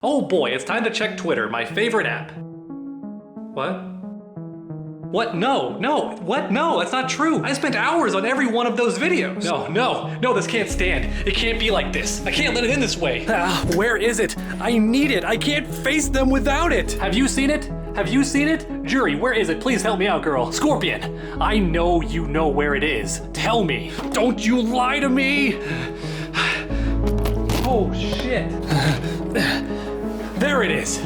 Oh boy, it's time to check Twitter, my favorite app. What? What? No, what? No, that's not true. I spent hours on every one of those videos. No, this can't stand. It can't be like this. I can't let it in this way. Where is it? I need it. I can't face them without it. Have you seen it? Have you seen it? Jury, where is it? Please help me out, girl. Scorpion, I know you know where it is. Tell me. Don't you lie to me. Oh, shit. There it is.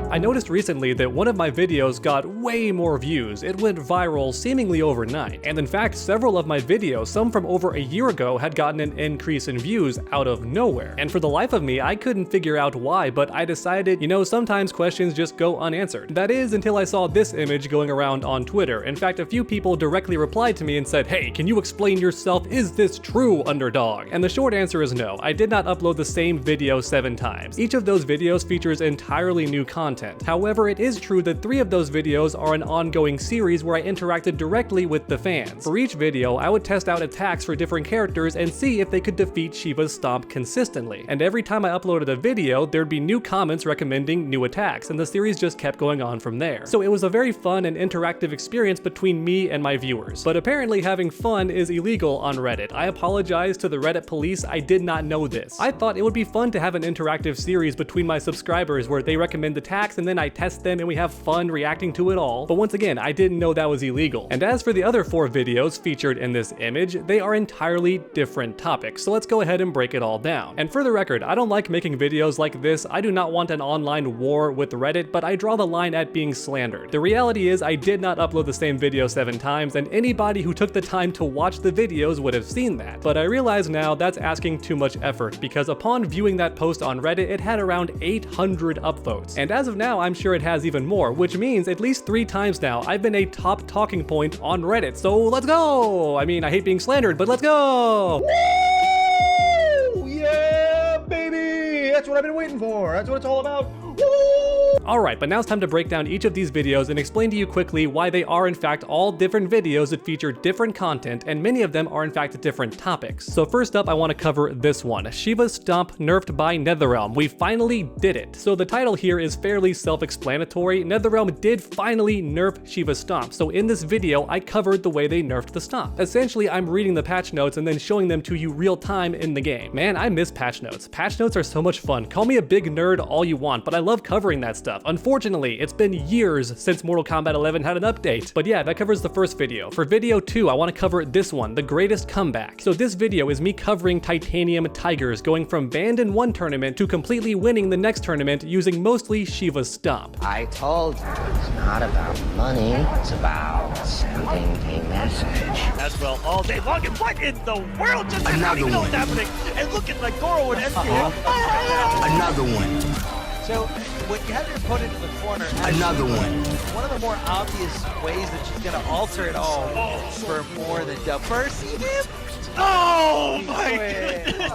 I noticed recently that one of my videos got way more views. It went viral seemingly overnight. And in fact, several of my videos, some from over a year ago, had gotten an increase in views out of nowhere. And for the life of me, I couldn't figure out why, but I decided, sometimes questions just go unanswered. That is, until I saw this image going around on Twitter. In fact, a few people directly replied to me and said, "Hey, can you explain yourself? Is this true, underdog?" And the short answer is no. I did not upload the same video 7 times. Each of those videos features entirely new content. However, it is true that 3 of those videos are an ongoing series where I interacted directly with the fans. For each video, I would test out attacks for different characters and see if they could defeat Shiva's stomp consistently. And every time I uploaded a video, there'd be new comments recommending new attacks, and the series just kept going on from there. So it was a very fun and interactive experience between me and my viewers. But apparently having fun is illegal on Reddit. I apologize to the Reddit police, I did not know this. I thought it would be fun to have an interactive series between my subscribers where they recommend attacks and then I test them and we have fun reacting to it all. But once again, I didn't know that was illegal. And as for the other 4 videos featured in this image, they are entirely different topics. So let's go ahead and break it all down. And for the record, I don't like making videos like this. I do not want an online war with Reddit, but I draw the line at being slandered. The reality is I did not upload the same video 7 times, and anybody who took the time to watch the videos would have seen that. But I realize now that's asking too much effort, because upon viewing that post on Reddit, it had around 800 upvotes. And as of now, I'm sure it has even more, which means at least 3 times now I've been a top talking point on Reddit. So let's go! I mean, I hate being slandered, but let's go! Woo! Yeah, baby! That's what I've been waiting for. That's what it's all about. Woo! Alright, but now it's time to break down each of these videos and explain to you quickly why they are in fact all different videos that feature different content, and many of them are in fact different topics. So first up, I want to cover this one, Shiva's Stomp nerfed by NetherRealm. We finally did it. So the title here is fairly self-explanatory. NetherRealm did finally nerf Shiva's Stomp. So in this video, I covered the way they nerfed the Stomp. Essentially, I'm reading the patch notes and then showing them to you real time in the game. Man, I miss patch notes. Patch notes are so much fun. Call me a big nerd all you want, but I love covering that stuff. Unfortunately, it's been years since Mortal Kombat 11 had an update. But yeah, that covers the first video. For video 2, I want to cover this one, the greatest comeback. So this video is me covering Titanium Tigers going from banned in one tournament to completely winning the next tournament using mostly Shiva's Stomp. I told you, it's not about money, it's about sending a message. As well all day long, and what in the world just happening? What's happening? And look at like Goro and SPL. Another one. So when you have your opponent in the corner, Another one. One of the more obvious ways that she's gonna alter it all for more than double. First, see him? Oh my goodness!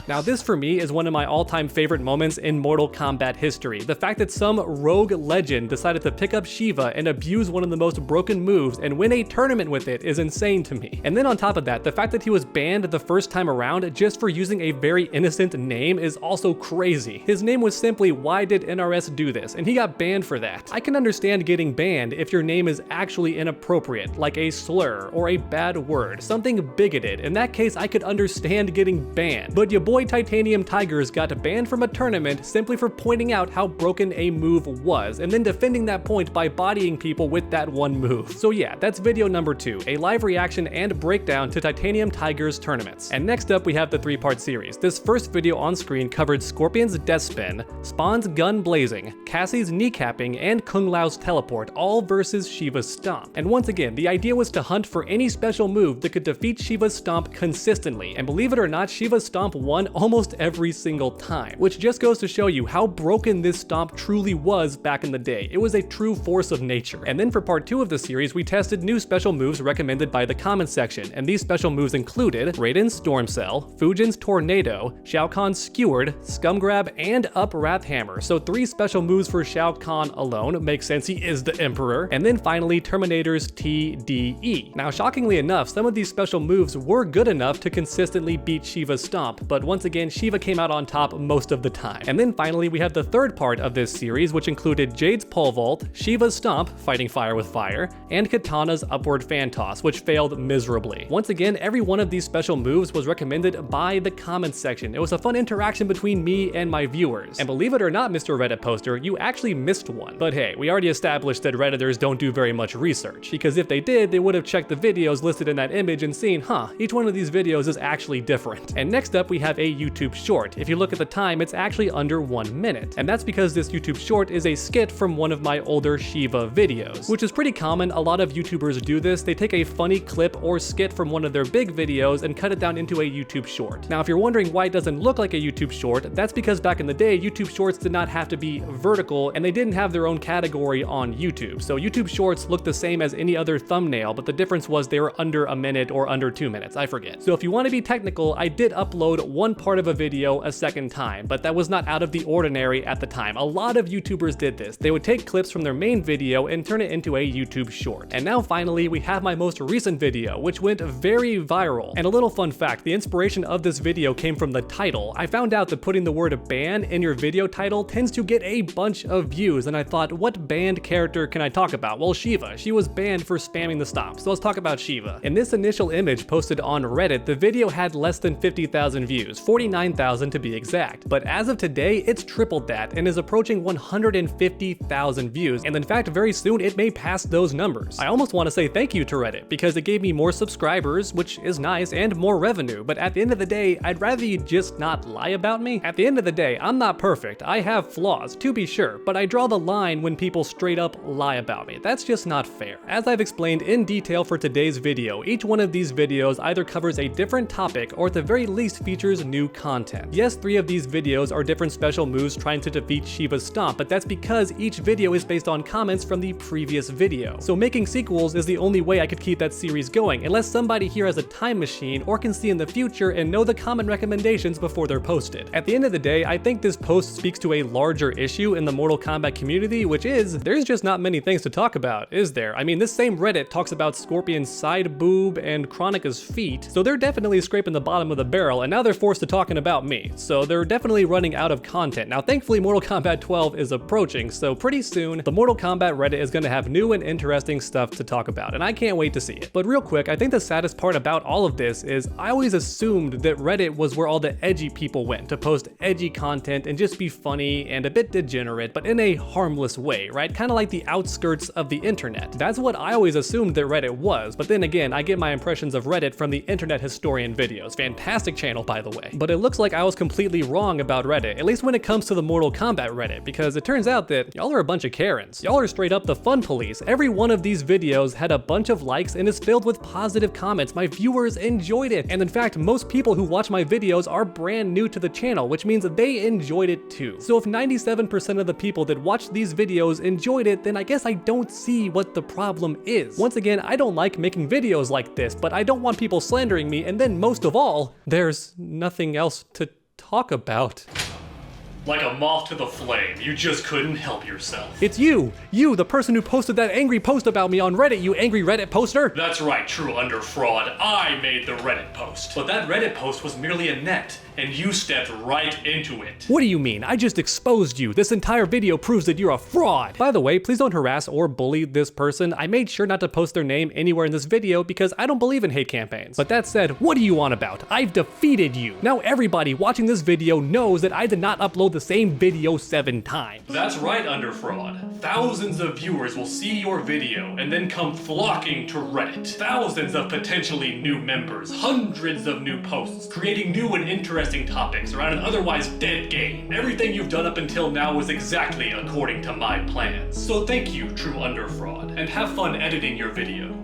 Now this for me is one of my all-time favorite moments in Mortal Kombat history. The fact that some rogue legend decided to pick up Shiva and abuse one of the most broken moves and win a tournament with it is insane to me. And then on top of that, the fact that he was banned the first time around just for using a very innocent name is also crazy. His name was simply "Why did NRS do this?" and he got banned for that. I can understand getting banned if your name is actually inappropriate, like a slur or a bad word, something bigoted. In that case, I could understand getting banned. But your boy Titanium Tigers got banned from a tournament simply for pointing out how broken a move was, and then defending that point by bodying people with that one move. So yeah, that's video number 2, a live reaction and breakdown to Titanium Tigers tournaments. And next up, we have the 3-part series. This first video on screen covered Scorpion's death spin, Spawn's gun blazing, Cassie's kneecapping, and Kung Lao's teleport, all versus Shiva's Stomp. And once again, the idea was to hunt for any special move that could defeat Shiva's Stomp consistently, and believe it or not, Shiva's Stomp won almost every single time, which just goes to show you how broken this stomp truly was back in the day. It was a true force of nature. And then for part 2 of the series, we tested new special moves recommended by the comments section, and these special moves included Raiden's Storm Cell, Fujin's Tornado, Shao Kahn's Skewered, Scum Grab, and Up Wrath Hammer. So 3 special moves for Shao Kahn alone. Makes sense, he is the Emperor. And then finally, Terminator's TDE. Now shockingly enough, some of these special moves were good enough to consistently beat Shiva's Stomp, but once again, Shiva came out on top most of the time. And then finally, we have the third part of this series, which included Jade's Pole Vault, Shiva's Stomp, fighting fire with fire, and Katana's Upward Fan Toss, which failed miserably. Once again, every one of these special moves was recommended by the comments section. It was a fun interaction between me and my viewers. And believe it or not, Mr. Reddit poster, you actually missed one. But hey, we already established that Redditors don't do very much research, because if they did, they would have checked the videos listed in that image and seen, each one of these videos is actually different. And next up, we have a YouTube short. If you look at the time, it's actually under 1 minute. And that's because this YouTube short is a skit from one of my older Shiva videos, which is pretty common. A lot of YouTubers do this. They take a funny clip or skit from one of their big videos and cut it down into a YouTube short. Now, if you're wondering why it doesn't look like a YouTube short, that's because back in the day, YouTube shorts did not have to be vertical, and they didn't have their own category on YouTube. So YouTube shorts look the same as any other thumbnail, but the difference was they were under a minute or under 2 minutes, I forget. So if you want to be technical, I did upload one part of a video a second time, but that was not out of the ordinary at the time. A lot of YouTubers did this. They would take clips from their main video and turn it into a YouTube short. And now finally, we have my most recent video, which went very viral. And a little fun fact, the inspiration of this video came from the title. I found out that putting the word ban in your video title tends to get a bunch of views, and I thought, what banned character can I talk about? Well, Shiva. She was banned for spamming the stomp, so let's talk about Shiva. In this initial image posted on Reddit, the video had less than 50,000 views, 49,000 to be exact. But as of today, it's tripled that and is approaching 150,000 views, and in fact, very soon it may pass those numbers. I almost want to say thank you to Reddit, because it gave me more subscribers, which is nice, and more revenue, but at the end of the day, I'd rather you just not lie about me. At the end of the day, I'm not perfect. I have flaws, to be sure, but I draw the line when people straight up lie about me. That's just not fair. As I've explained in detail for today's video, each one of these videos either covers a different topic or at the very least features new content. Yes, 3 of these videos are different special moves trying to defeat Shiva's Stomp, but that's because each video is based on comments from the previous video. So making sequels is the only way I could keep that series going, unless somebody here has a time machine or can see in the future and know the comment recommendations before they're posted. At the end of the day, I think this post speaks to a larger issue in the Mortal Kombat community, which is, there's just not many things to talk about, is there? I mean, this same Reddit talks about Scorpion's side boob and Kronika's feet, so they're definitely scraping the bottom of the barrel, and now they're forced to talking about me. So they're definitely running out of content. Now, thankfully, Mortal Kombat 12 is approaching, so pretty soon, the Mortal Kombat Reddit is gonna have new and interesting stuff to talk about, and I can't wait to see it. But real quick, I think the saddest part about all of this is I always assumed that Reddit was where all the edgy people went to post edgy content and just be funny and a bit degenerate, but in a harmless way, right? Kind of like the outskirts of the internet. That's what I always assumed that Reddit was, but then again, I get my impressions of Reddit from the Internet Historian videos. Fantastic channel, by the way. But it looks like I was completely wrong about Reddit, at least when it comes to the Mortal Kombat Reddit, because it turns out that y'all are a bunch of Karens. Y'all are straight up the fun police. Every one of these videos had a bunch of likes and is filled with positive comments. My viewers enjoyed it. And in fact, most people who watch my videos are brand new to the channel, which means that they enjoyed it too. So if 97% of the people that watched these videos enjoyed it, then I guess I don't see what the problem is. Once again, I don't like making videos like this, but I don't want people slandering me, and then most of all, there's nothing else to talk about. Like a moth to the flame, you just couldn't help yourself. It's you, the person who posted that angry post about me on Reddit, you angry Reddit poster. That's right, true under fraud. I made the Reddit post. But that Reddit post was merely a net, and you stepped right into it. What do you mean? I just exposed you. This entire video proves that you're a fraud. By the way, please don't harass or bully this person. I made sure not to post their name anywhere in this video because I don't believe in hate campaigns. But that said, what do you want about? I've defeated you. Now everybody watching this video knows that I did not upload the same video 7 times. That's right, under fraud. Thousands of viewers will see your video and then come flocking to Reddit. Thousands of potentially new members, hundreds of new posts, creating new and interesting topics around an otherwise dead game. Everything you've done up until now was exactly according to my plans. So thank you, true under fraud, and have fun editing your video.